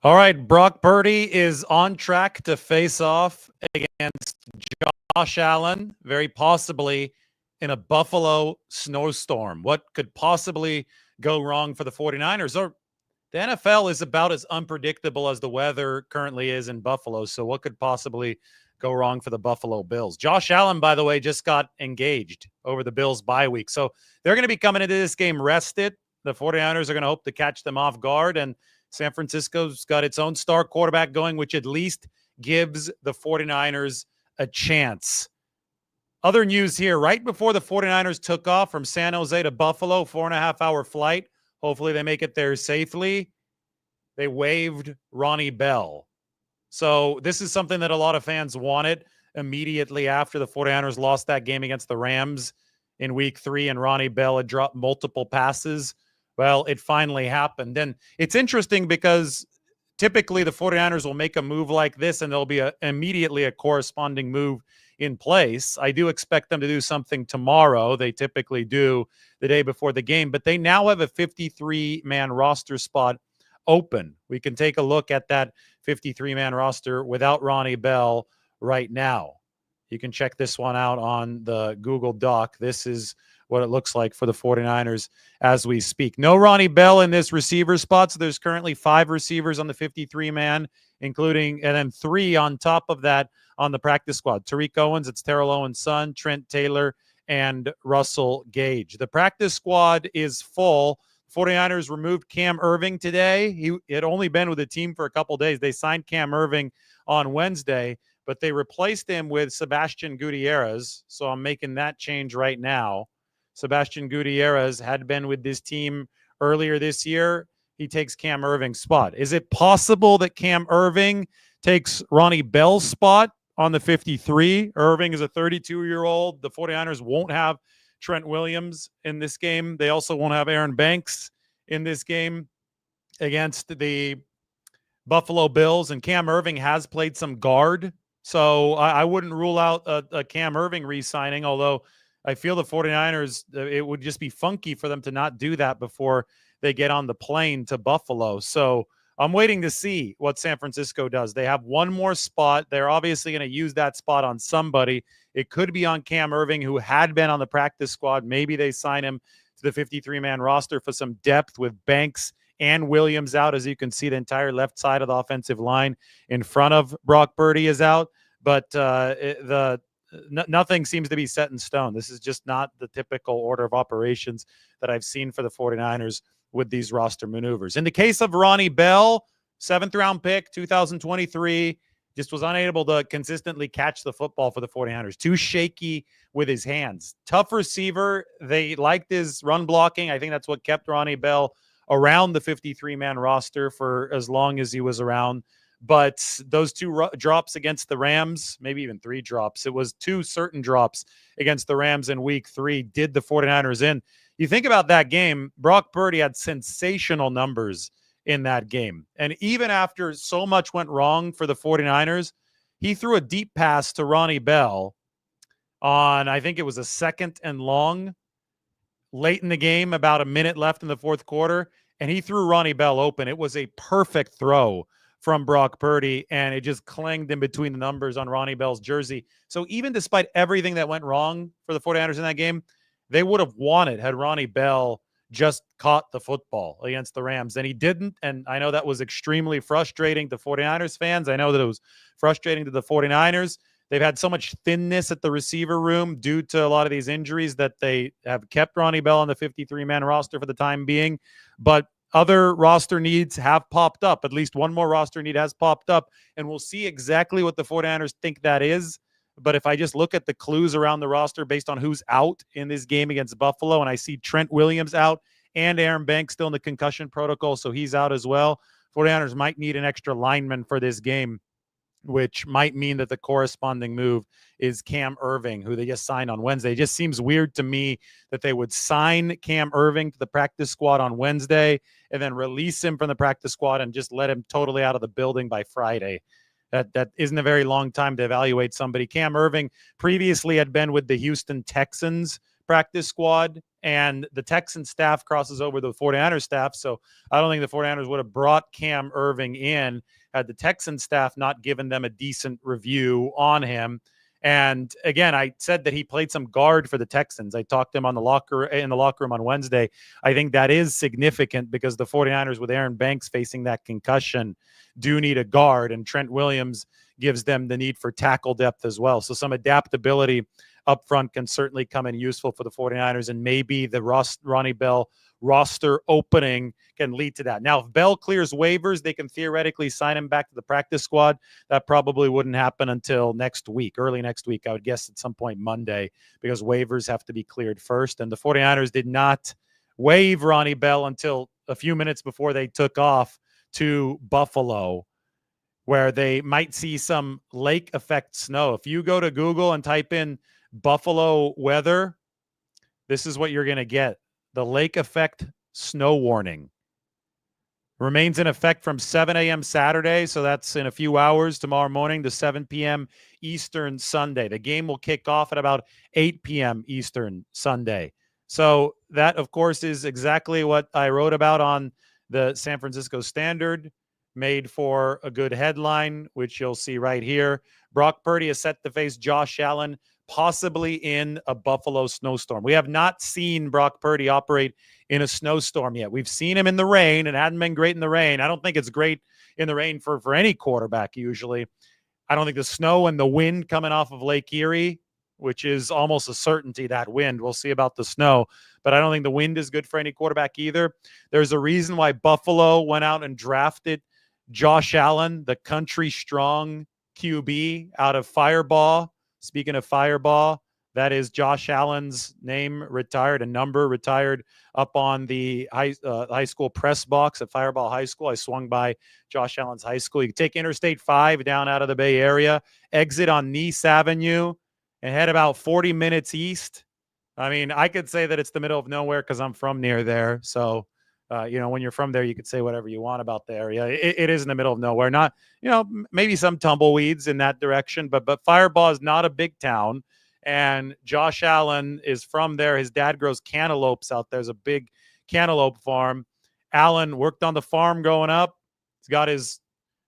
All right, Brock Purdy is on track to face off against Josh Allen, very possibly in a Buffalo snowstorm. What could possibly go wrong for the 49ers? Or the NFL is about as unpredictable as the weather currently is in Buffalo. So what could possibly go wrong for the Buffalo Bills? Josh Allen, by the way, just got engaged over the Bills bye week. So they're going to be coming into this game rested. The 49ers are going to hope to catch them off guard. And San Francisco's got its own star quarterback going, which at least gives the 49ers a chance. Other news here, right before the 49ers took off from San Jose to Buffalo, 4.5-hour flight. Hopefully they make it there safely. They waived Ronnie Bell. So this is something that a lot of fans wanted immediately after the 49ers lost that game against the Rams in week 3 and Ronnie Bell had dropped multiple passes. Well, it finally happened. And it's interesting because typically the 49ers will make a move like this and there'll be immediately a corresponding move in place. I do expect them to do something tomorrow. They typically do the day before the game, but they now have a 53-man roster spot open. We can take a look at that 53-man roster without Ronnie Bell right now. You can check this one out on the Google Doc. This is what it looks like for the 49ers as we speak. No Ronnie Bell in this receiver spot, so there's currently 5 receivers on the 53-man, including, and then 3 on top of that on the practice squad. Tariq Owens, it's Terrell Owens' son, Trent Taylor, and Russell Gage. The practice squad is full. 49ers removed Cam Irving today. He had only been with the team for a couple days. They signed Cam Irving on Wednesday, but they replaced him with Sebastian Gutierrez. So I'm making that change right now. Sebastian Gutierrez had been with this team earlier this year. He takes Cam Irving's spot. Is it possible that Cam Irving takes Ronnie Bell's spot on the 53? Irving is a 32-year-old. The 49ers won't have Trent Williams in this game. They also won't have Aaron Banks in this game against the Buffalo Bills. And Cam Irving has played some guard. So I wouldn't rule out a Cam Irving re-signing, although I feel the 49ers, it would just be funky for them to not do that before they get on the plane to Buffalo. So I'm waiting to see what San Francisco does. They have one more spot. They're obviously going to use that spot on somebody. It could be on Cam Irving, who had been on the practice squad. Maybe they sign him to the 53-man roster for some depth with Banks and Williams out. As you can see, the entire left side of the offensive line in front of Brock Purdy is out. But nothing seems to be set in stone. This is just not the typical order of operations that I've seen for the 49ers with these roster maneuvers. In the case of Ronnie Bell, 7th-round pick, 2023, just was unable to consistently catch the football for the 49ers. Too shaky with his hands. Tough receiver. They liked his run blocking. I think that's what kept Ronnie Bell around the 53-man roster for as long as he was around. But those 2 drops against the Rams, maybe even 3 drops, it was 2 certain drops against the Rams in week 3, did the 49ers in. You think about that game, Brock Purdy had sensational numbers in that game. And even after so much went wrong for the 49ers, he threw a deep pass to Ronnie Bell on, I think it was a 2nd and long, late in the game, about a minute left in the 4th quarter, and he threw Ronnie Bell open. It was a perfect throw from Brock Purdy, and it just clanged in between the numbers on Ronnie Bell's jersey. So even despite everything that went wrong for the 49ers in that game, they would have won it had Ronnie Bell just caught the football against the Rams, and he didn't. And I know that was extremely frustrating to 49ers fans. I know that it was frustrating to the 49ers. They've had so much thinness at the receiver room due to a lot of these injuries that they have kept Ronnie Bell on the 53-man roster for the time being. But other roster needs have popped up. At least one more roster need has popped up, and we'll see exactly what the 49ers think that is. But if I just look at the clues around the roster based on who's out in this game against Buffalo, and I see Trent Williams out and Aaron Banks still in the concussion protocol, so he's out as well, 49ers might need an extra lineman for this game, which might mean that the corresponding move is Cam Irving, who they just signed on Wednesday. It just seems weird to me that they would sign Cam Irving to the practice squad on Wednesday and then release him from the practice squad and just let him totally out of the building by Friday. That isn't a very long time to evaluate somebody. Cam Irving previously had been with the Houston Texans practice squad, and the Texans staff crosses over the 49ers staff. So I don't think the 49ers would have brought Cam Irving in had the Texans staff not given them a decent review on him. And again, I said that he played some guard for the Texans. I talked to him in the locker room on Wednesday. I think that is significant because the 49ers, with Aaron Banks facing that concussion, do need a guard, and Trent Williams gives them the need for tackle depth as well. So some adaptability up front can certainly come in useful for the 49ers, and maybe the Ronnie Bell roster opening can lead to that. Now, if Bell clears waivers, they can theoretically sign him back to the practice squad. That probably wouldn't happen until next week, early next week, I would guess at some point Monday, because waivers have to be cleared first. And the 49ers did not waive Ronnie Bell until a few minutes before they took off to Buffalo, where they might see some lake effect snow. If you go to Google and type in Buffalo weather, this is what you're going to get. The lake effect snow warning remains in effect from 7 a.m. Saturday, so that's in a few hours, tomorrow morning, to 7 p.m. Eastern Sunday. The game will kick off at about 8 p.m. Eastern Sunday. So that, of course, is exactly what I wrote about on the San Francisco Standard, made for a good headline, which you'll see right here. Brock Purdy is set to face Josh Allen, possibly in a Buffalo snowstorm. We have not seen Brock Purdy operate in a snowstorm yet. We've seen him in the rain. It hadn't been great in the rain. I don't think it's great in the rain for any quarterback usually. I don't think the snow and the wind coming off of Lake Erie, which is almost a certainty, that wind. We'll see about the snow, but I don't think the wind is good for any quarterback either. There's a reason why Buffalo went out and drafted Josh Allen, the country strong QB out of Fireball. Speaking of Fireball, that is Josh Allen's name retired, a number retired up on the high school press box at Fireball High School. I swung by Josh Allen's high school. You can take Interstate 5 down out of the Bay Area, exit on Nice Avenue, and head about 40 minutes east. I mean, I could say that it's the middle of nowhere because I'm from near there. So, when you're from there, you could say whatever you want about the area. It is in the middle of nowhere. Not, maybe some tumbleweeds in that direction, but Fireball is not a big town. And Josh Allen is from there. His dad grows cantaloupes out there. There's a big cantaloupe farm. Allen worked on the farm growing up. He's got his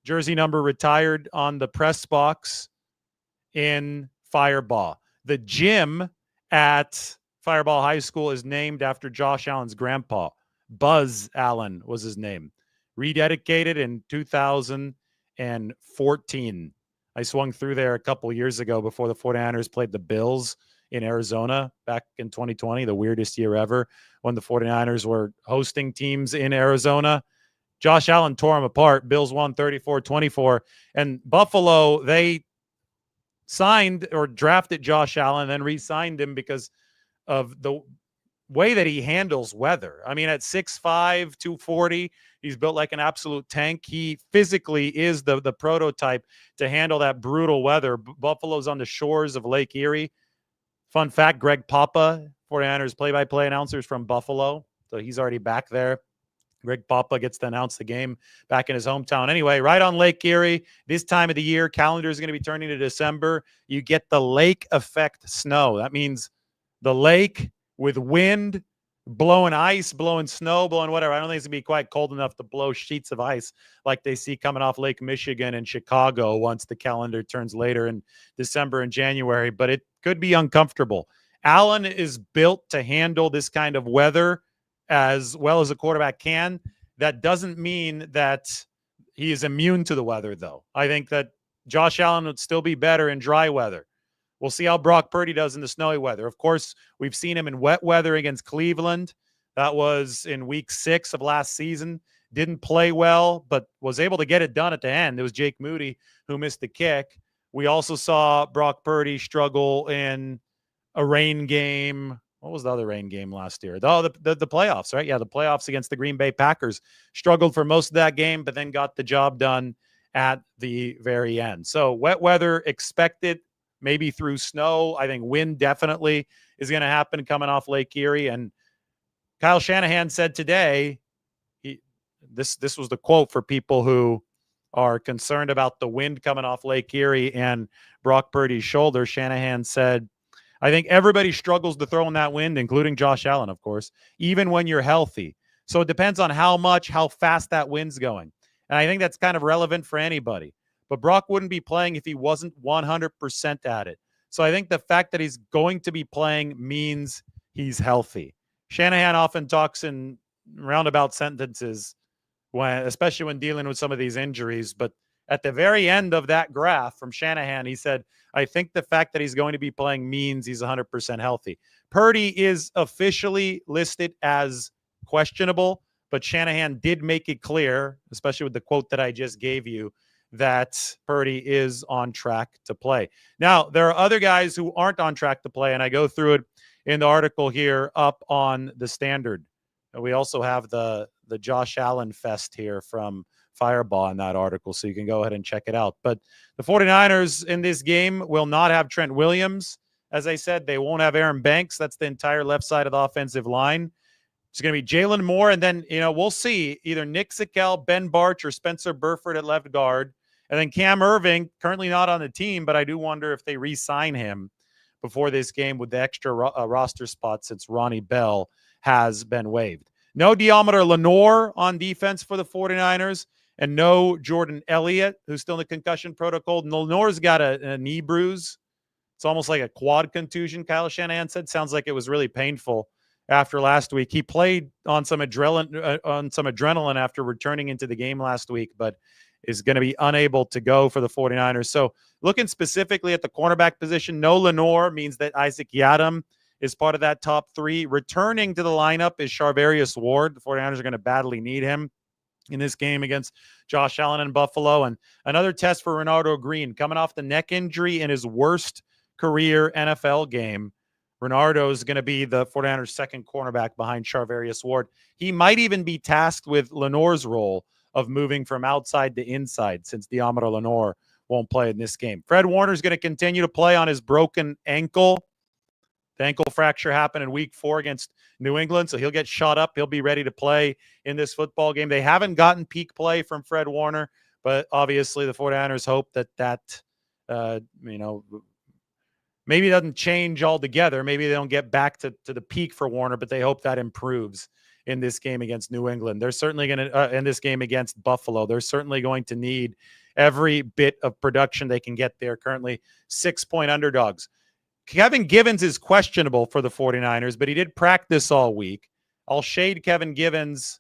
jersey number retired on the press box in Fireball. The gym at Fireball High School is named after Josh Allen's grandpa. Buzz Allen was his name. Rededicated in 2014. I swung through there a couple years ago before the 49ers played the Bills in Arizona back in 2020, the weirdest year ever, when the 49ers were hosting teams in Arizona. Josh Allen tore them apart. Bills won 34-24. And Buffalo, they signed or drafted Josh Allen, then re-signed him because of the way that he handles weather. I mean, at 6'5", 240, he's built like an absolute tank. He physically is the prototype to handle that brutal weather. Buffalo's on the shores of Lake Erie. Fun fact, Greg Papa, 49ers play-by-play announcer, is from Buffalo, so he's already back there. Greg Papa gets to announce the game back in his hometown. Anyway, right on Lake Erie, this time of the year, calendar is going to be turning to December. You get the lake effect snow. That means the lake with wind, blowing ice, blowing snow, blowing whatever. I don't think it's going to be quite cold enough to blow sheets of ice like they see coming off Lake Michigan and Chicago once the calendar turns later in December and January, but it could be uncomfortable. Allen is built to handle this kind of weather as well as a quarterback can. That doesn't mean that he is immune to the weather, though. I think that Josh Allen would still be better in dry weather. We'll see how Brock Purdy does in the snowy weather. Of course, we've seen him in wet weather against Cleveland. That was in week 6 of last season. Didn't play well, but was able to get it done at the end. It was Jake Moody who missed the kick. We also saw Brock Purdy struggle in a rain game. What was the other rain game last year? The playoffs, right? Yeah, the playoffs against the Green Bay Packers. Struggled for most of that game, but then got the job done at the very end. So wet weather expected, maybe through snow. I think wind definitely is going to happen coming off Lake Erie. And Kyle Shanahan said today, this was the quote for people who are concerned about the wind coming off Lake Erie and Brock Purdy's shoulder. Shanahan said, I think everybody struggles to throw in that wind, including Josh Allen, of course, even when you're healthy. So it depends on how fast that wind's going. And I think that's kind of relevant for anybody. But Brock wouldn't be playing if he wasn't 100% at it. So I think the fact that he's going to be playing means he's healthy. Shanahan often talks in roundabout sentences, especially when dealing with some of these injuries. But at the very end of that graph from Shanahan, he said, I think the fact that he's going to be playing means he's 100% healthy. Purdy is officially listed as questionable, but Shanahan did make it clear, especially with the quote that I just gave you, that Purdy is on track to play. Now, there are other guys who aren't on track to play, and I go through it in the article here up on the Standard. We also have the Josh Allen fest here from Fireball in that article, so you can go ahead and check it out. But the 49ers in this game will not have Trent Williams. As I said, they won't have Aaron Banks. That's the entire left side of the offensive line. It's going to be Jalen Moore, and then, we'll see either Nick Zakelj, Ben Barch, or Spencer Burford at left guard. And then Cam Irving, currently not on the team, but I do wonder if they re-sign him before this game with the extra roster spot since Ronnie Bell has been waived. No Deommodore Lenoir on defense for the 49ers, and no Jordan Elliott, who's still in the concussion protocol. Lenoir's got a knee bruise. It's almost like a quad contusion, Kyle Shanahan said. Sounds like it was really painful after last week. He played on some adrenaline after returning into the game last week, but is going to be unable to go for the 49ers. So looking specifically at the cornerback position, no Lenoir means that Isaac Yiadom is part of that top three. Returning to the lineup is Charvarius Ward. The 49ers are going to badly need him in this game against Josh Allen in Buffalo. And another test for Renardo Green, coming off the neck injury in his worst career NFL game. Renardo is going to be the 49ers' second cornerback behind Charvarius Ward. He might even be tasked with Lenoir's role of moving from outside to inside, since Deommodore Lenoir won't play in this game. Fred Warner is going to continue to play on his broken ankle. The ankle fracture happened in week 4 against New England, so he'll get shot up. He'll be ready to play in this football game. They haven't gotten peak play from Fred Warner, but obviously the 49ers hope that maybe it doesn't change altogether. Maybe they don't get back to the peak for Warner, but they hope that improves in this game against New England. They're certainly going to, in this game against Buffalo, they're certainly going to need every bit of production they can get there. Currently 6-point underdogs. Kevin Givens is questionable for the 49ers, but he did practice all week. I'll shade Kevin Givens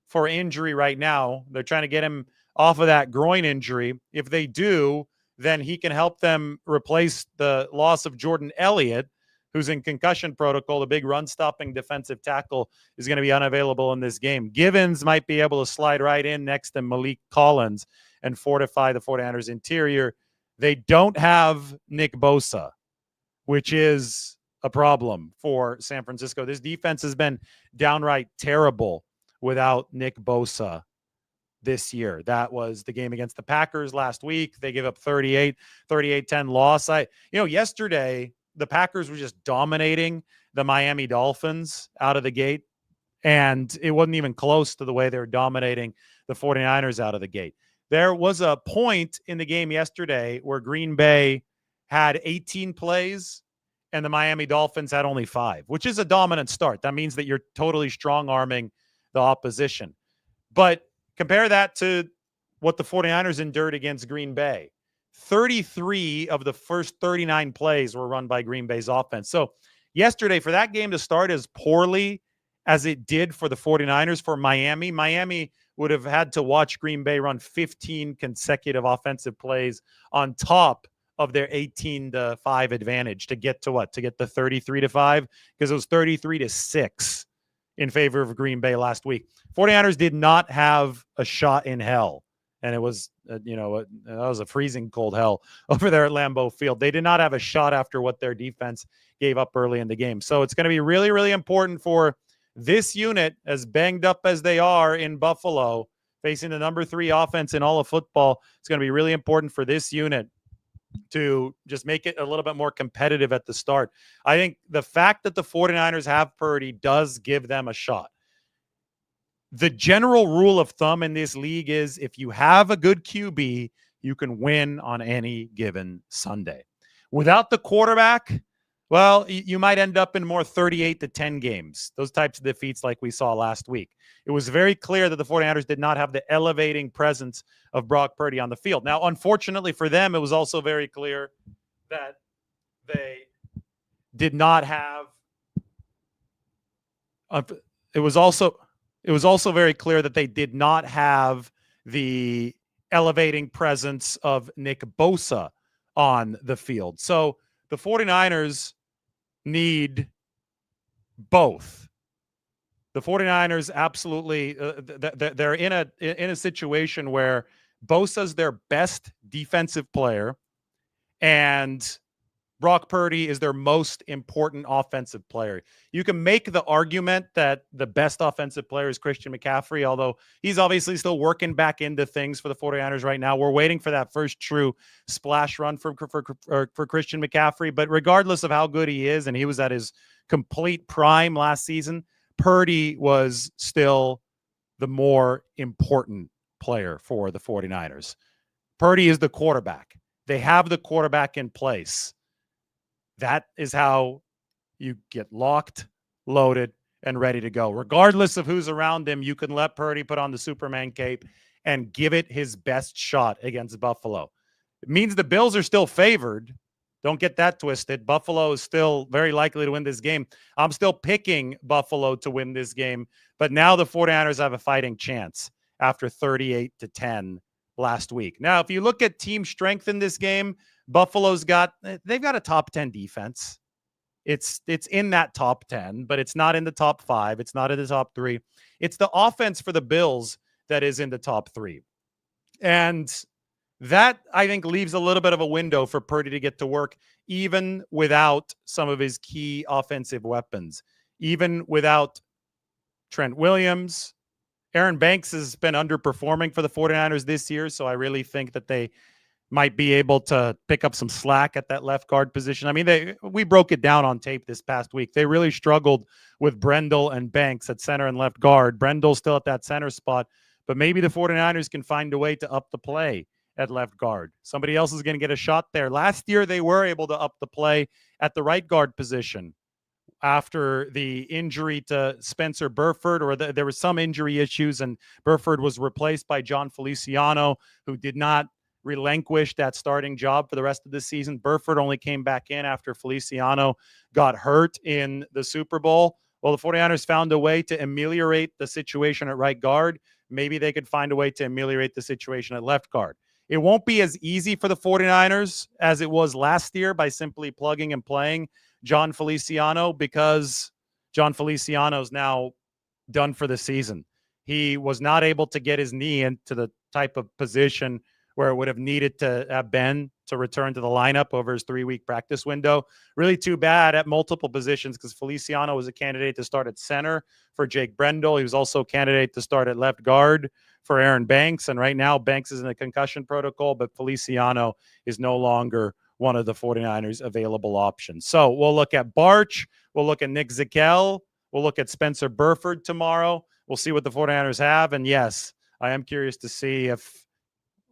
for injury right now. They're trying to get him off of that groin injury. If they do, then he can help them replace the loss of Jordan Elliott, who's in concussion protocol. The big run-stopping defensive tackle is going to be unavailable in this game. Givens might be able to slide right in next to Malik Collins and fortify the 49ers interior. They don't have Nick Bosa, which is a problem for San Francisco. This defense has been downright terrible without Nick Bosa this year. That was the game against the Packers last week. They gave up 38-10 loss. Yesterday, the Packers were just dominating the Miami Dolphins out of the gate, and it wasn't even close to the way they were dominating the 49ers out of the gate. There was a point in the game yesterday where Green Bay had 18 plays and the Miami Dolphins had only 5, which is a dominant start. That means that you're totally strong-arming the opposition. But compare that to what the 49ers endured against Green Bay. 33 of the first 39 plays were run by Green Bay's offense. So yesterday, for that game to start as poorly as it did for the 49ers, for Miami would have had to watch Green Bay run 15 consecutive offensive plays on top of their 18-5 advantage to get to what? To get the 33-5? Because it was 33-6 in favor of Green Bay last week. 49ers did not have a shot in hell. And it was, that was a freezing cold hell over there at Lambeau Field. They did not have a shot after what their defense gave up early in the game. So it's going to be really, really important for this unit, as banged up as they are in Buffalo, facing the number 3 offense in all of football. It's going to be really important for this unit to just make it a little bit more competitive at the start. I think the fact that the 49ers have Purdy does give them a shot. The general rule of thumb in this league is if you have a good QB, you can win on any given Sunday. Without the quarterback, Well, you might end up in more 38-10 games, those types of defeats like we saw last week. It was very clear that the 49ers did not have the elevating presence of Brock Purdy on the field. Now, unfortunately for them, it was also very clear that they did not have it was also very clear that they did not have the elevating presence of Nick Bosa on the field. So the 49ers need both. The 49ers absolutely they're in a situation where Bosa's their best defensive player and Brock Purdy is their most important offensive player. You can make the argument that the best offensive player is Christian McCaffrey, although he's obviously still working back into things for the 49ers right now. We're waiting for that first true splash run for Christian McCaffrey. But regardless of how good he is, and he was at his complete prime last season, Purdy was still the more important player for the 49ers. Purdy is the quarterback. They have the quarterback in place. That is how you get locked, loaded, and ready to go. Regardless of who's around him, you can let Purdy put on the Superman cape and give it his best shot against Buffalo. It means the Bills are still favored. Don't get that twisted. Buffalo is still very likely to win this game. I'm still picking Buffalo to win this game, but now the 49ers have a fighting chance after 38-10 last week. Now, if you look at team strength in this game, they've got a top 10 defense. It's in that top 10, but it's not in the top 5. It's not in the top 3. It's the offense for the Bills that is in the top 3. And that, I think, leaves a little bit of a window for Purdy to get to work, even without some of his key offensive weapons, even without Trent Williams. Aaron Banks has been underperforming for the 49ers this year, so I really think that they might be able to pick up some slack at that left guard position. I mean, we broke it down on tape this past week. They really struggled with Brendel and Banks at center and left guard. Brendel's still at that center spot, but maybe the 49ers can find a way to up the play at left guard. Somebody else is going to get a shot there. Last year, they were able to up the play at the right guard position after the injury to Spencer Burford, or there was some injury issues, and Burford was replaced by John Feliciano, who did not relinquish that starting job for the rest of the season. Burford only came back in after Feliciano got hurt in the Super Bowl. Well, the 49ers found a way to ameliorate the situation at right guard. Maybe they could find a way to ameliorate the situation at left guard. It won't be as easy for the 49ers as it was last year by simply plugging and playing John Feliciano, because John Feliciano is now done for the season. He was not able to get his knee into the type of position where it would have needed to have been to return to the lineup over his 3-week practice window. Really too bad at multiple positions, because Feliciano was a candidate to start at center for Jake Brendel. He was also a candidate to start at left guard for Aaron Banks. And right now, Banks is in a concussion protocol, but Feliciano is no longer one of the 49ers available options. So we'll look at Barch. We'll look at Nick Zakelj. We'll look at Spencer Burford tomorrow. We'll see what the 49ers have. And yes, I am curious to see if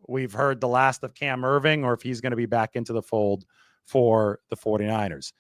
we've heard the last of Cam Irving or if he's going to be back into the fold for the 49ers.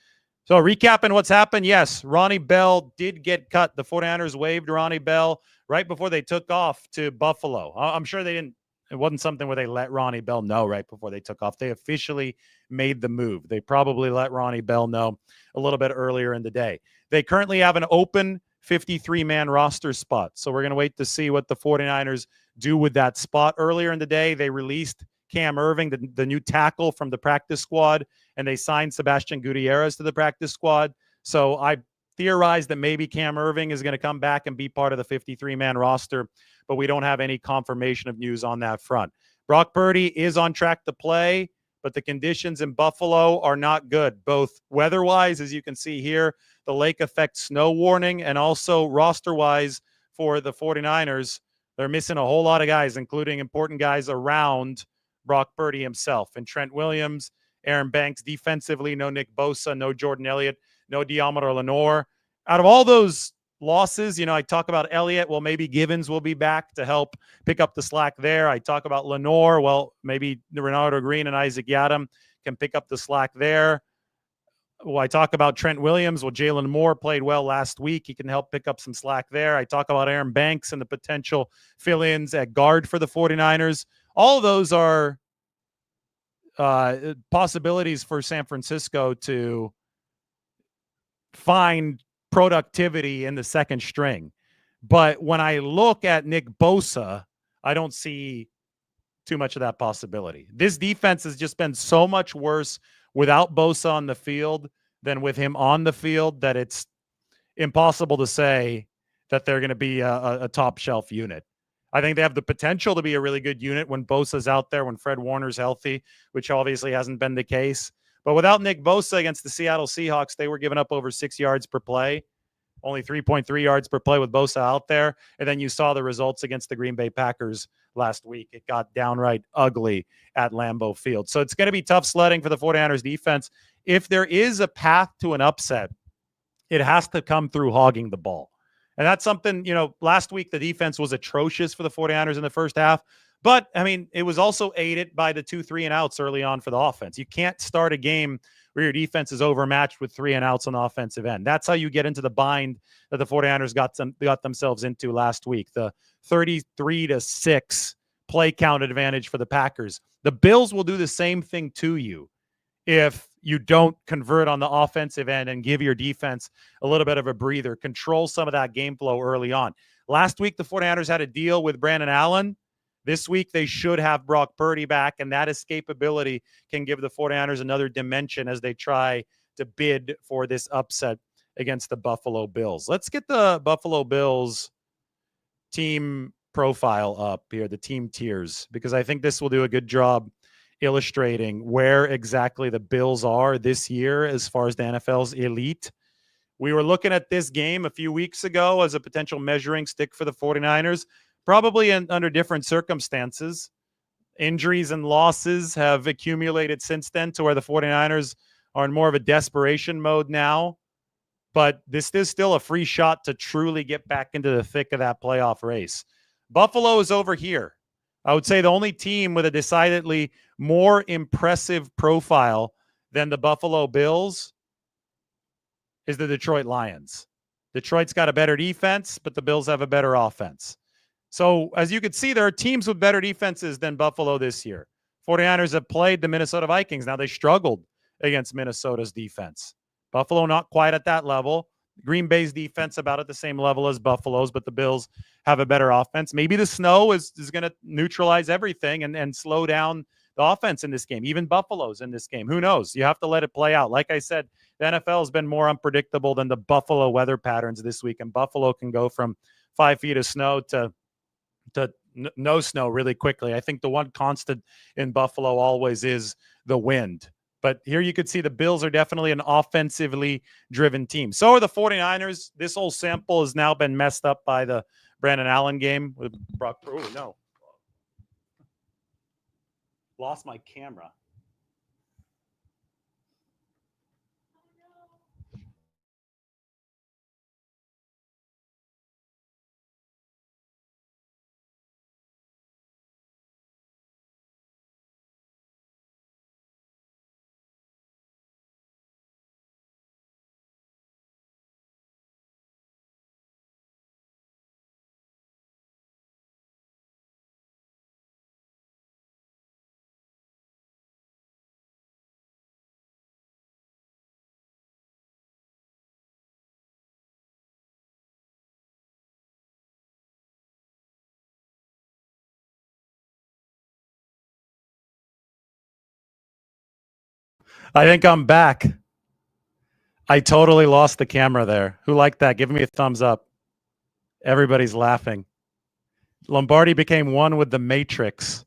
So recapping what's happened, yes, Ronnie Bell did get cut. The 49ers waived Ronnie Bell right before they took off to Buffalo. I'm sure they didn't. It wasn't something where they let Ronnie Bell know right before they took off. They officially made the move. They probably let Ronnie Bell know a little bit earlier in the day. They currently have an open 53-man roster spot. So we're going to wait to see what the 49ers do with that spot. Earlier in the day, they released Cam Irving, the new tackle from the practice squad, and they signed Sebastian Gutierrez to the practice squad. So I theorized that maybe Cam Irving is going to come back and be part of the 53-man roster, but we don't have any confirmation of news on that front. Brock Purdy is on track to play, but the conditions in Buffalo are not good, both weather-wise, as you can see here, the lake effect snow warning, and also roster-wise for the 49ers. They're missing a whole lot of guys, including important guys around Brock Purdy himself. And Trent Williams, Aaron Banks defensively, no Nick Bosa, no Jordan Elliott, no Deommodore Lenoir. Out of all those losses, I talk about Elliott. Well, maybe Givens will be back to help pick up the slack there. I talk about Lenoir. Well, maybe Renardo Green and Isaac Yiadom can pick up the slack there. Well, I talk about Trent Williams. Well, Jalen Moore played well last week. He can help pick up some slack there. I talk about Aaron Banks and the potential fill-ins at guard for the 49ers. All of those are possibilities for San Francisco to find productivity in the second string. But when I look at Nick Bosa, I don't see too much of that possibility. This defense has just been so much worse without Bosa on the field than with him on the field that it's impossible to say that they're going to be a top shelf unit. I think they have the potential to be a really good unit when Bosa's out there, when Fred Warner's healthy, which obviously hasn't been the case. But without Nick Bosa against the Seattle Seahawks, they were giving up over 6 yards per play, only 3.3 yards per play with Bosa out there. And then you saw the results against the Green Bay Packers last week. It got downright ugly at Lambeau Field. So it's going to be tough sledding for the 49ers defense. If there is a path to an upset, it has to come through hogging the ball. And that's something, last week the defense was atrocious for the 49ers in the first half. But, it was also aided by the 2 3-and-outs early on for the offense. You can't start a game where your defense is overmatched with 3-and-outs on the offensive end. That's how you get into the bind that the 49ers got themselves into last week. The 33-6 play count advantage for the Packers. The Bills will do the same thing to you if you don't convert on the offensive end and give your defense a little bit of a breather, control some of that game flow early on. Last week, the 49ers had a deal with Brandon Allen. This week, they should have Brock Purdy back, and that escapability can give the 49ers another dimension as they try to bid for this upset against the Buffalo Bills. Let's get the Buffalo Bills team profile up here, the team tiers, because I think this will do a good job illustrating where exactly the Bills are this year as far as the NFL's elite. We were looking at this game a few weeks ago as a potential measuring stick for the 49ers, probably under different circumstances. Injuries and losses have accumulated since then to where the 49ers are in more of a desperation mode now. But this is still a free shot to truly get back into the thick of that playoff race. Buffalo is over here. I would say the only team with a decidedly more impressive profile than the Buffalo Bills is the Detroit Lions. Detroit's got a better defense, but the Bills have a better offense. So as you can see, there are teams with better defenses than Buffalo this year. 49ers have played the Minnesota Vikings. Now they struggled against Minnesota's defense. Buffalo not quite at that level. Green Bay's defense about at the same level as Buffalo's, but the Bills have a better offense. Maybe the snow is going to neutralize everything and slow down the offense in this game. Even Buffalo's in this game. Who knows? You have to let it play out. Like I said, the NFL has been more unpredictable than the Buffalo weather patterns this week, and Buffalo can go from 5 feet of snow to no snow really quickly. I think the one constant in Buffalo always is the wind. But here you could see the Bills are definitely an offensively driven team. So are the 49ers. This whole sample has now been messed up by the Brandon Allen game with Brock. Oh, no. Lost my camera. I think I'm back. I totally lost the camera there. Who liked that? Give me a thumbs up. Everybody's laughing. Lombardi became one with the Matrix.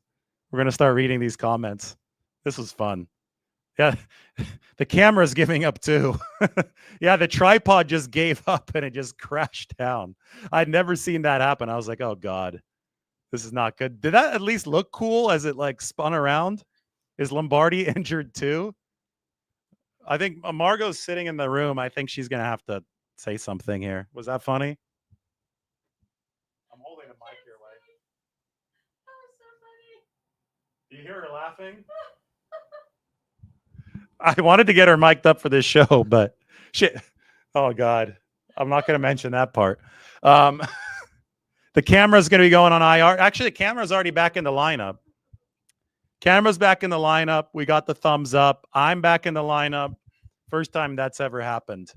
We're going to start reading these comments. This was fun. Yeah, the camera's giving up too. Yeah, the tripod just gave up and it just crashed down. I'd never seen that happen. I was like, oh, God, this is not good. Did that at least look cool as it spun around? Is Lombardi injured too? I think Margot's sitting in the room. I think she's going to have to say something here. Was that funny? I'm holding a mic your way. That was so funny. Do you hear her laughing? I wanted to get her mic'd up for this show, but shit. Oh God, I'm not going to mention that part. The camera's going to be going on IR. Actually, the camera's already back in the lineup. Camera's back in the lineup. We got the thumbs up. I'm back in the lineup. First time that's ever happened.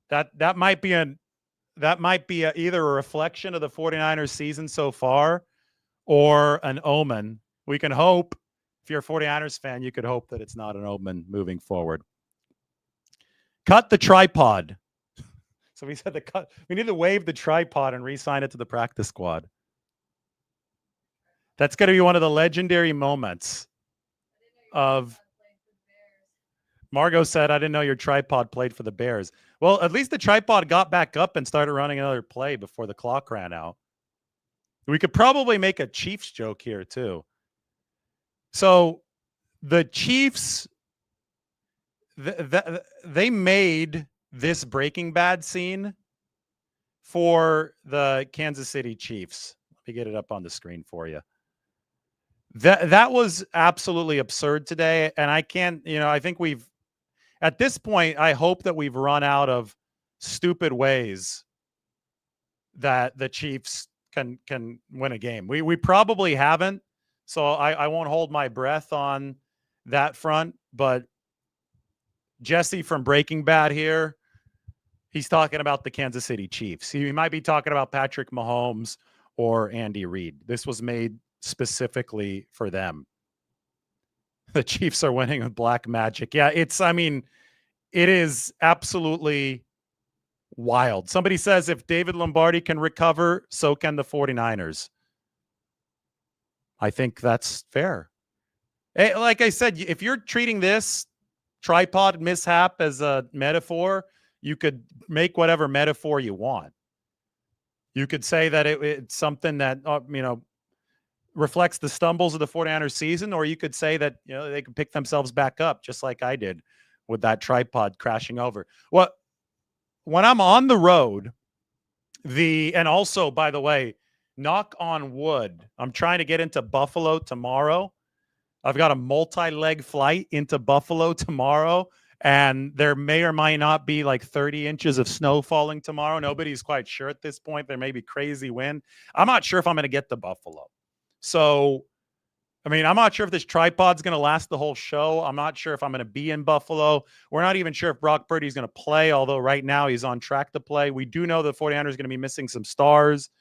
That might be either a reflection of the 49ers season so far or an omen. We can hope. If you're a 49ers fan, you could hope that it's not an omen moving forward. Cut the tripod. So we said we need to waive the tripod and re-sign it to the practice squad. That's going to be one of the legendary moments of Margot said, I didn't know your tripod played for the Bears. Well, at least the tripod got back up and started running another play before the clock ran out. We could probably make a Chiefs joke here too. So the Chiefs, they made this Breaking Bad scene for the Kansas City Chiefs. Let me get it up on the screen for you. That was absolutely absurd today. And I can't, I think at this point, I hope that we've run out of stupid ways that the Chiefs can win a game. We probably haven't. So I won't hold my breath on that front. But Jesse from Breaking Bad here, he's talking about the Kansas City Chiefs. He might be talking about Patrick Mahomes or Andy Reid. This was made specifically for them. The Chiefs are winning with black magic. Yeah, it is absolutely wild. Somebody says if David Lombardi can recover, so can the 49ers. I think that's fair. Hey, like I said, if you're treating this tripod mishap as a metaphor, you could make whatever metaphor you want. You could say that it's something that, reflects the stumbles of the 49ers season, or you could say that, they can pick themselves back up just like I did with that tripod crashing over. Well, when I'm on the road, and also, by the way, knock on wood, I'm trying to get into Buffalo tomorrow. I've got a multi-leg flight into Buffalo tomorrow, and there may or might not be like 30 inches of snow falling tomorrow. Nobody's quite sure at this point. There may be crazy wind. I'm not sure if I'm going to get to Buffalo. So, I'm not sure if this tripod's going to last the whole show. I'm not sure if I'm going to be in Buffalo. We're not even sure if Brock Purdy is going to play, although right now he's on track to play. We do know the 49ers are going to be missing some stars.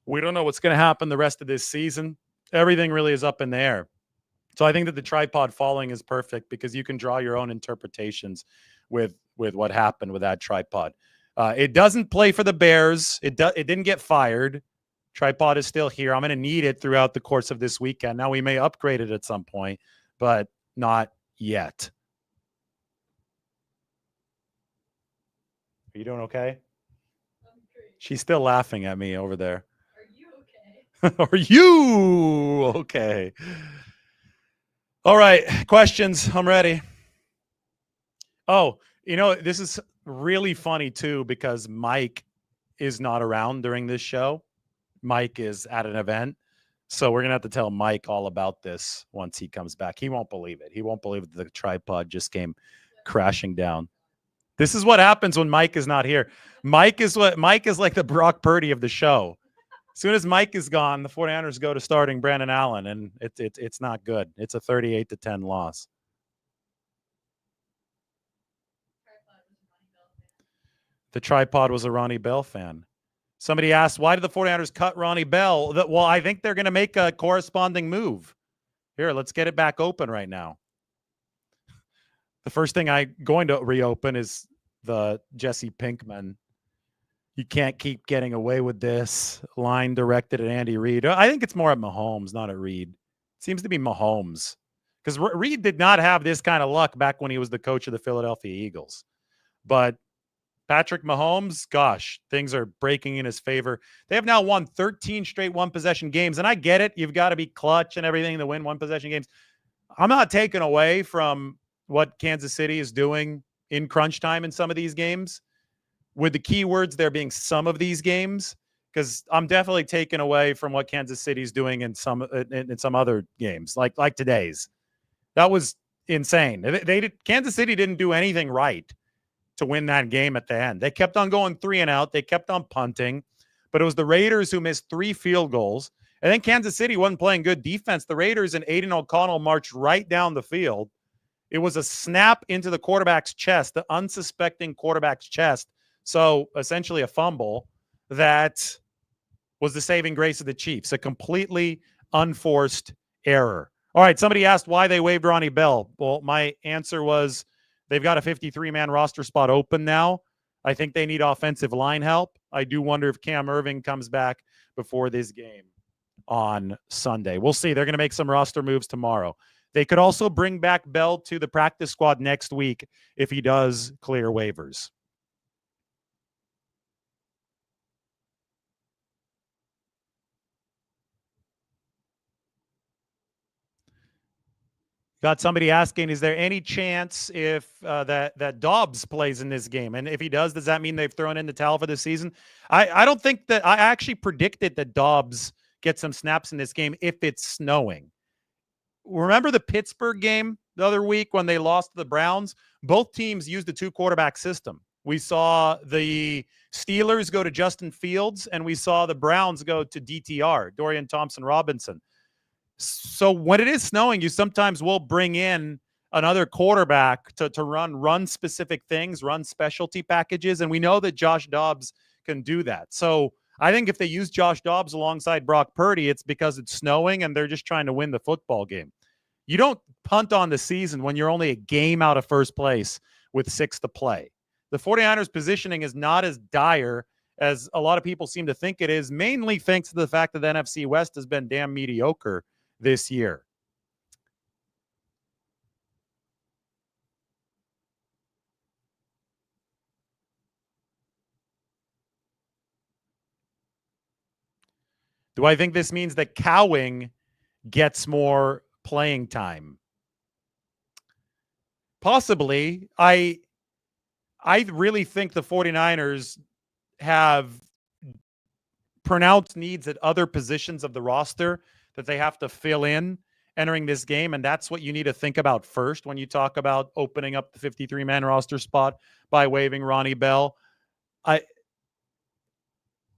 We don't know what's going to happen the rest of this season. Everything really is up in the air. So I think that the tripod falling is perfect because you can draw your own interpretations with what happened with that tripod. It doesn't play for the Bears. It didn't get fired. Tripod is still here. I'm going to need it throughout the course of this weekend. Now we may upgrade it at some point, but not yet. Are you doing okay? I'm great. She's still laughing at me over there. Are you okay? Are you okay? All right. Questions. I'm ready. Oh, this is really funny too, because Mike is not around during this show. Mike is at an event. So we're going to have to tell Mike all about this once he comes back. He won't believe it. He won't believe that the tripod just came crashing down. This is what happens when Mike is not here. Mike is like the Brock Purdy of the show. As soon as Mike is gone, the 49ers go to starting Brandon Allen, and it's not good. It's a 38-10 loss. The tripod was a Ronnie Bell fan. Somebody asked, why did the 49ers cut Ronnie Bell? Well, I think they're going to make a corresponding move. Here, let's get it back open right now. The first thing I'm going to reopen is the Jesse Pinkman. You can't keep getting away with this. Line directed at Andy Reid. I think it's more at Mahomes, not at Reid. It seems to be Mahomes. Because Reid did not have this kind of luck back when he was the coach of the Philadelphia Eagles. But Patrick Mahomes, gosh, things are breaking in his favor. They have now won 13 straight one-possession games. And I get it. You've got to be clutch and everything to win one-possession games. I'm not taking away from what Kansas City is doing in crunch time in some of these games, with the key words there being some of these games, because I'm definitely taken away from what Kansas City is doing in some other games, like today's. That was insane. Kansas City didn't do anything right to win that game at the end. They kept on going 3-and-out. They kept on punting, but it was the Raiders who missed 3 field goals. And then Kansas City wasn't playing good defense. The Raiders and Aiden O'Connell marched right down the field. It was a snap into the quarterback's chest, the unsuspecting quarterback's chest. So essentially a fumble that was the saving grace of the Chiefs, a completely unforced error. All right, somebody asked why they waived Ronnie Bell. Well, my answer was they've got a 53-man roster spot open now. I think they need offensive line help. I do wonder if Cam Irving comes back before this game on Sunday. We'll see. They're going to make some roster moves tomorrow. They could also bring back Bell to the practice squad next week if he does clear waivers. Got somebody asking, is there any chance if that Dobbs plays in this game? And if he does that mean they've thrown in the towel for the season? I don't think that – I actually predicted that Dobbs gets some snaps in this game if it's snowing. Remember the Pittsburgh game the other week when they lost to the Browns? Both teams used a 2-quarterback system. We saw the Steelers go to Justin Fields, and we saw the Browns go to DTR, Dorian Thompson-Robinson. So when it is snowing, you sometimes will bring in another quarterback to run specific things, run specialty packages, and we know that Josh Dobbs can do that. So I think if they use Josh Dobbs alongside Brock Purdy, it's because it's snowing and they're just trying to win the football game. You don't punt on the season when you're only a game out of first place with 6 to play. The 49ers positioning is not as dire as a lot of people seem to think it is, mainly thanks to the fact that the NFC West has been damn mediocre this year. Do I think this means that Cowing gets more playing time? Possibly. I really think the 49ers have pronounced needs at other positions of the roster that they have to fill in entering this game, and that's what you need to think about first when you talk about opening up the 53-man roster spot by waiving Ronnie Bell.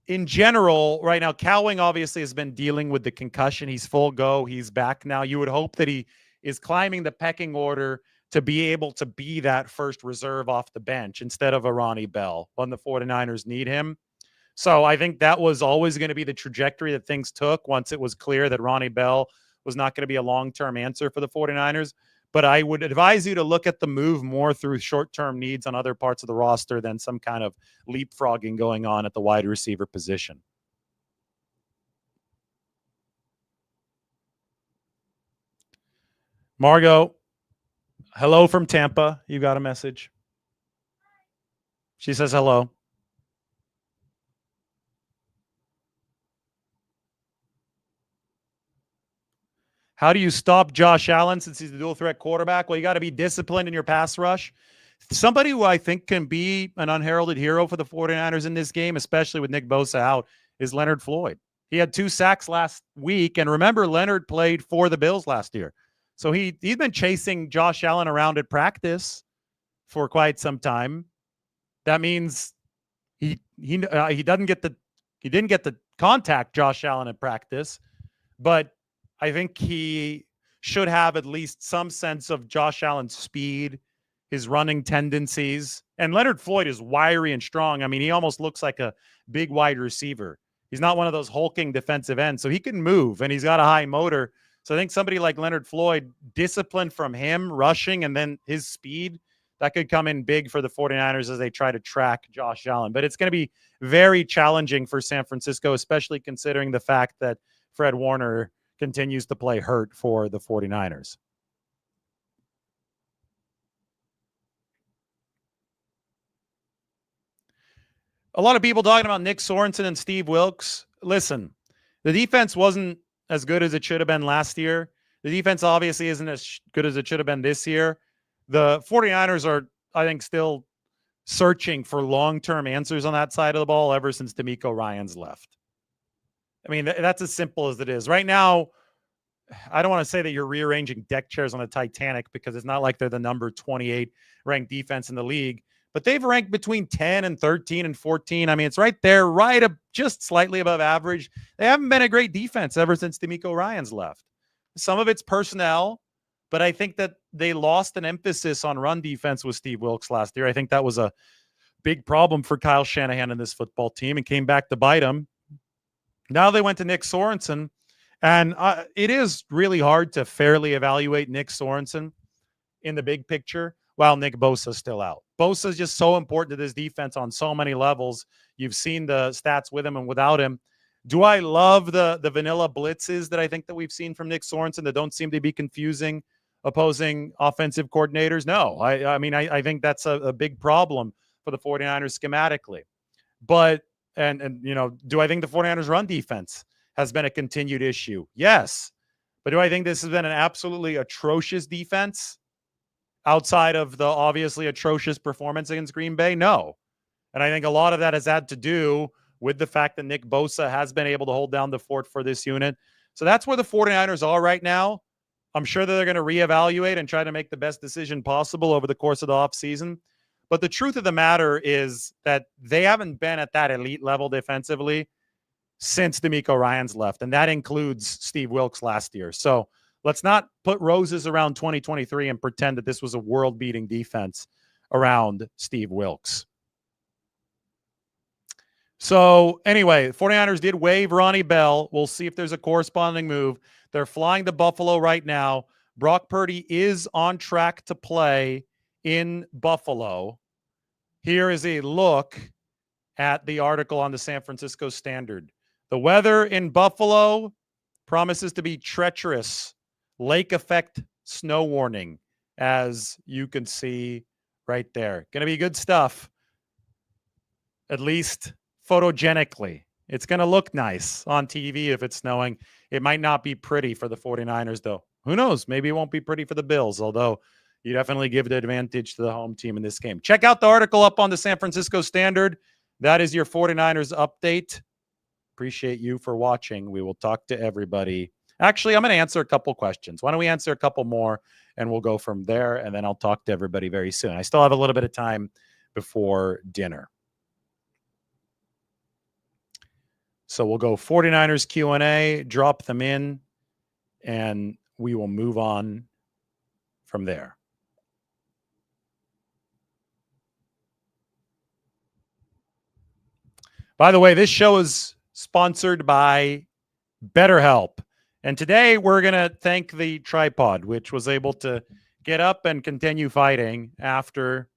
In general, right now, Cowing obviously has been dealing with the concussion. He's full go. He's back now. You would hope that he is climbing the pecking order to be able to be that first reserve off the bench instead of a Ronnie Bell when the 49ers need him. So I think that was always going to be the trajectory that things took once it was clear that Ronnie Bell was not going to be a long-term answer for the 49ers. But I would advise you to look at the move more through short-term needs on other parts of the roster than some kind of leapfrogging going on at the wide receiver position. Margot, hello from Tampa. You got a message? She says hello. How do you stop Josh Allen since he's a dual threat quarterback? Well, you got to be disciplined in your pass rush. Somebody who I think can be an unheralded hero for the 49ers in this game, especially with Nick Bosa out, is Leonard Floyd. He had 2 sacks last week. And remember, Leonard played for the Bills last year. So he's been chasing Josh Allen around at practice for quite some time. That means he didn't get to contact Josh Allen at practice, but I think he should have at least some sense of Josh Allen's speed, his running tendencies. And Leonard Floyd is wiry and strong. I mean, he almost looks like a big wide receiver. He's not one of those hulking defensive ends, so he can move, and he's got a high motor. So I think somebody like Leonard Floyd, disciplined from him, rushing, and then his speed, that could come in big for the 49ers as they try to track Josh Allen. But it's going to be very challenging for San Francisco, especially considering the fact that Fred Warner continues to play hurt for the 49ers. A lot of people talking about Nick Sorensen and Steve Wilks. Listen, the defense wasn't as good as it should have been last year. The defense obviously isn't as good as it should have been this year. The 49ers are, I think, still searching for long-term answers on that side of the ball ever since DeMeco Ryans left. I mean, that's as simple as it is. Right now, I don't want to say that you're rearranging deck chairs on the Titanic because it's not like they're the number 28 ranked defense in the league, but they've ranked between 10 and 13 and 14. I mean, it's right there, right up, just slightly above average. They haven't been a great defense ever since D'Amico Ryans left. Some of it's personnel, but I think that they lost an emphasis on run defense with Steve Wilks last year. I think that was a big problem for Kyle Shanahan and this football team and came back to bite him. Now they went to Nick Sorensen, and it is really hard to fairly evaluate Nick Sorensen in the big picture while Nick Bosa's still out. Bosa is just so important to this defense on so many levels. You've seen the stats with him and without him. Do I love the vanilla blitzes that I think that we've seen from Nick Sorensen that don't seem to be confusing opposing offensive coordinators? No. I mean, I think that's a big problem for the 49ers schematically. But, and you know, do I think the 49ers run defense has been a continued issue? Yes. But do I think this has been an absolutely atrocious defense outside of the obviously atrocious performance against Green Bay? No. And I think a lot of that has had to do with the fact that Nick Bosa has been able to hold down the fort for this unit. So that's where the 49ers are right now. I'm sure that they're going to reevaluate and try to make the best decision possible over the course of the offseason. But the truth of the matter is that they haven't been at that elite level defensively since D'Amico Ryans left, and that includes Steve Wilks last year. So let's not put roses around 2023 and pretend that this was a world-beating defense around Steve Wilks. So anyway, the 49ers did waive Ronnie Bell. We'll see if there's a corresponding move. They're flying to Buffalo right now. Brock Purdy is on track to play in Buffalo. Here is a look at the article on the San Francisco Standard. The weather in Buffalo promises to be treacherous. Lake effect snow warning, as you can see right there. Going to be good stuff, at least photogenically. It's going to look nice on TV if it's snowing. It might not be pretty for the 49ers, though. Who knows? Maybe it won't be pretty for the Bills, although you definitely give the advantage to the home team in this game. Check out the article up on the San Francisco Standard. That is your 49ers update. Appreciate you for watching. We will talk to everybody. Actually, I'm going to answer a couple questions. Why don't we answer a couple more, and we'll go from there, and then I'll talk to everybody very soon. I still have a little bit of time before dinner. So we'll go 49ers Q&A, drop them in, and we will move on from there. By the way, this show is sponsored by BetterHelp. And today we're going to thank the tripod, which was able to get up and continue fighting after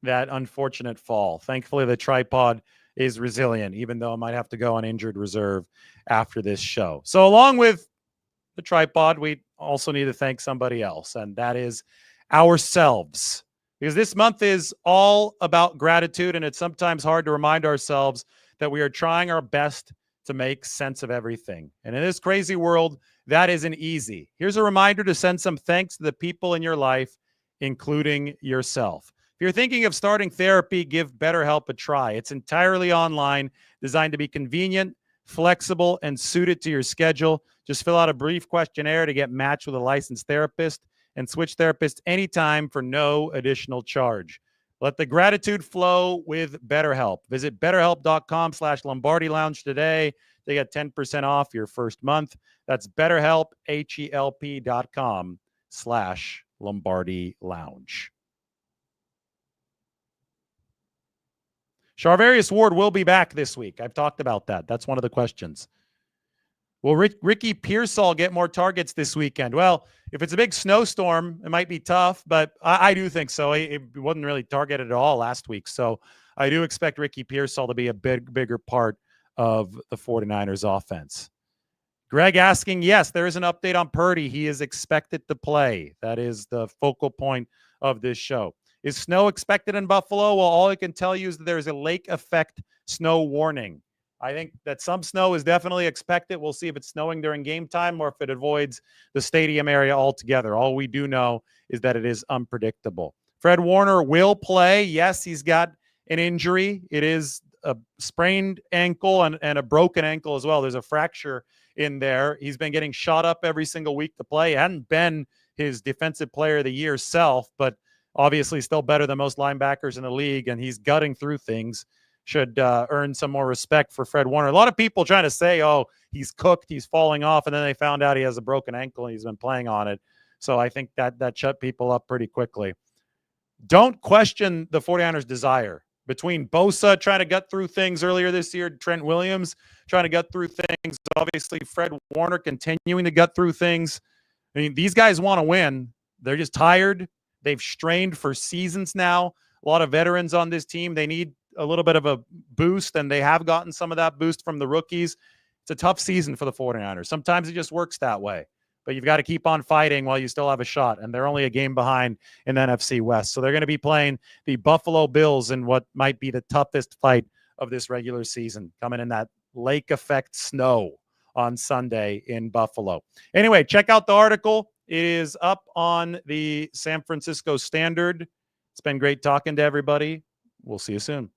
that unfortunate fall. Thankfully, the tripod is resilient, even though I might have to go on injured reserve after this show. So along with the tripod, we also need to thank somebody else, and that is ourselves. Because this month is all about gratitude, and it's sometimes hard to remind ourselves that we are trying our best to make sense of everything. And in this crazy world, that isn't easy. Here's a reminder to send some thanks to the people in your life, including yourself. If you're thinking of starting therapy, give BetterHelp a try. It's entirely online, designed to be convenient, flexible, and suited to your schedule. Just fill out a brief questionnaire to get matched with a licensed therapist and switch therapists anytime for no additional charge. Let the gratitude flow with BetterHelp. Visit BetterHelp.com/Lombardi Lounge today to get 10% off your first month. That's BetterHelp, HELP.com/Lombardi Lounge. Charvarius Ward will be back this week. I've talked about that. That's one of the questions. Will Ricky Pearsall get more targets this weekend? Well, if it's a big snowstorm, it might be tough, but I do think so. It wasn't really targeted at all last week. So I do expect Ricky Pearsall to be a bigger part of the 49ers offense. Greg asking, yes, there is an update on Purdy. He is expected to play. That is the focal point of this show. Is snow expected in Buffalo? Well, all I can tell you is that there is a lake effect snow warning. I think that some snow is definitely expected. We'll see if it's snowing during game time or if it avoids the stadium area altogether. All we do know is that it is unpredictable. Fred Warner will play. Yes, he's got an injury. It is a sprained ankle and a broken ankle as well. There's a fracture in there. He's been getting shot up every single week to play. He hadn't been his defensive player of the year self, but obviously still better than most linebackers in the league, and he's gutting through things. Should earn some more respect for Fred Warner. A lot of people trying to say, oh, he's cooked, he's falling off, and then they found out he has a broken ankle and he's been playing on it. So I think that shut people up pretty quickly. Don't question the 49ers' desire. Between Bosa trying to gut through things earlier this year, Trent Williams trying to gut through things, obviously Fred Warner continuing to gut through things. I mean, these guys want to win. They're just tired. They've strained for seasons now. A lot of veterans on this team. They need a little bit of a boost, and they have gotten some of that boost from the rookies. It's a tough season for the 49ers. Sometimes it just works that way. But you've got to keep on fighting while you still have a shot. And they're only a game behind in the NFC West. So they're going to be playing the Buffalo Bills in what might be the toughest fight of this regular season, coming in that lake effect snow on Sunday in Buffalo. Anyway, check out the article. It is up on the San Francisco Standard. It's been great talking to everybody. We'll see you soon.